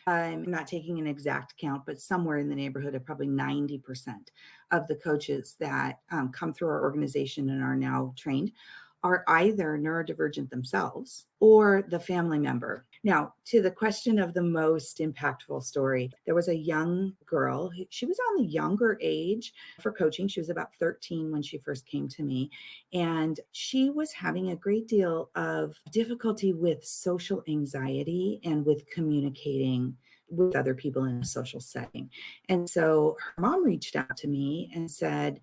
I'm not taking an exact count, but somewhere in the neighborhood of probably 90% of the coaches that come through our organization and are now trained are either neurodivergent themselves or the family member. Now, to the question of the most impactful story, there was a young girl. She was on the younger age for coaching. She was about 13 when she first came to me. And she was having a great deal of difficulty with social anxiety and with communicating with other people in a social setting. And so her mom reached out to me and said,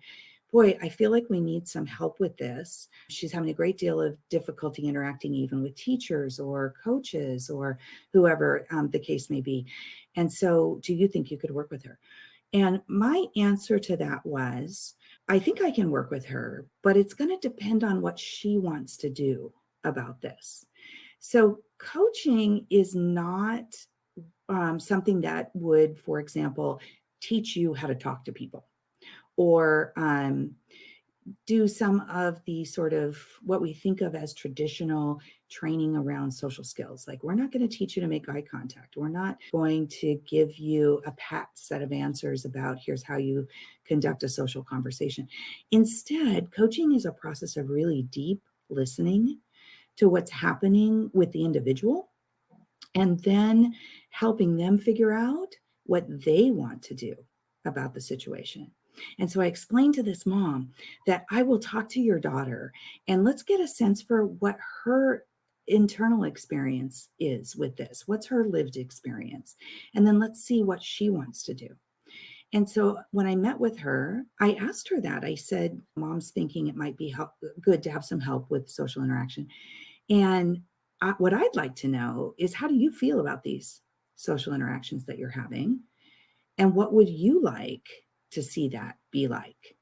boy, I feel like we need some help with this. She's having a great deal of difficulty interacting even with teachers or coaches or whoever the case may be. And so do you think you could work with her? And my answer to that was, I think I can work with her, but it's going to depend on what she wants to do about this. So coaching is not something that would, for example, teach you how to talk to people or do some of the sort of what we think of as traditional training around social skills. Like, we're not going to teach you to make eye contact. We're not going to give you a pat set of answers about here's how you conduct a social conversation. Instead, coaching is a process of really deep listening to what's happening with the individual and then helping them figure out what they want to do about the situation. And so I explained to this mom that I will talk to your daughter and let's get a sense for what her internal experience is with this. What's her lived experience? And then let's see what she wants to do. And so when I met with her, I asked her that. I said, Mom's thinking it might be good to have some help with social interaction. And what I'd like to know is, how do you feel about these social interactions that you're having? And what would you like to see that be like?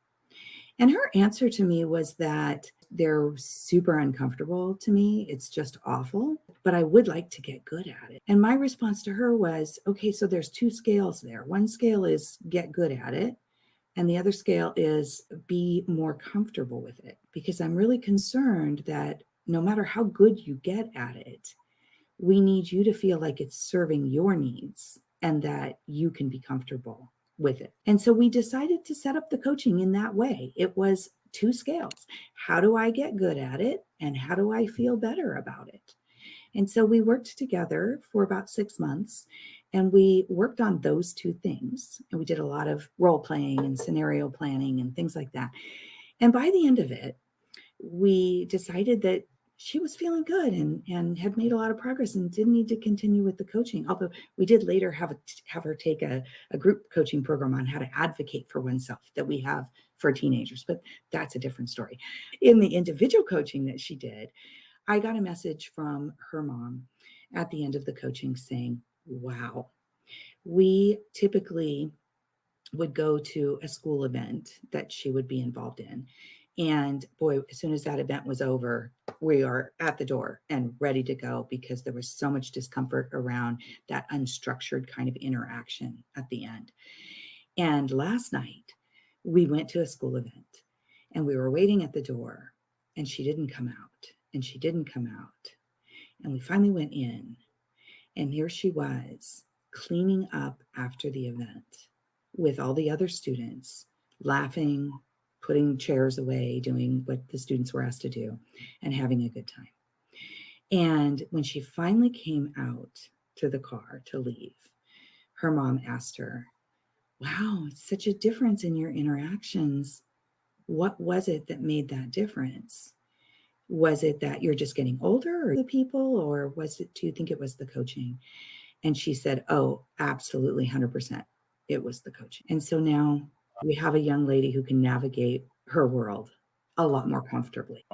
And her answer to me was that they're super uncomfortable to me. It's just awful, but I would like to get good at it. And my response to her was, okay, so there's two scales there. One scale is get good at it. And the other scale is be more comfortable with it, because I'm really concerned that no matter how good you get at it, we need you to feel like it's serving your needs and that you can be comfortable with it. And so we decided to set up the coaching in that way. It was two scales. How do I get good at it? And how do I feel better about it? And so we worked together for about 6 months and we worked on those two things. And we did a lot of role playing and scenario planning and things like that. And by the end of it, we decided that she was feeling good and had made a lot of progress and didn't need to continue with the coaching. Although we did later have her take a group coaching program on how to advocate for oneself that we have for teenagers, but that's a different story. In the individual coaching that she did, I got a message from her mom at the end of the coaching saying, wow, we typically would go to a school event that she would be involved in. And boy, as soon as that event was over, we are at the door and ready to go because there was so much discomfort around that unstructured kind of interaction at the end. And last night, we went to a school event and we were waiting at the door and she didn't come out and she didn't come out. And we finally went in and here she was cleaning up after the event with all the other students, laughing, putting chairs away, doing what the students were asked to do, and having a good time. And when she finally came out to the car to leave, her mom asked her, wow, it's such a difference in your interactions. What was it that made that difference? Was it that you're just getting older or the people, or do you think it was the coaching? And she said, oh, absolutely 100%. It was the coaching. And so now we have a young lady who can navigate her world a lot more comfortably.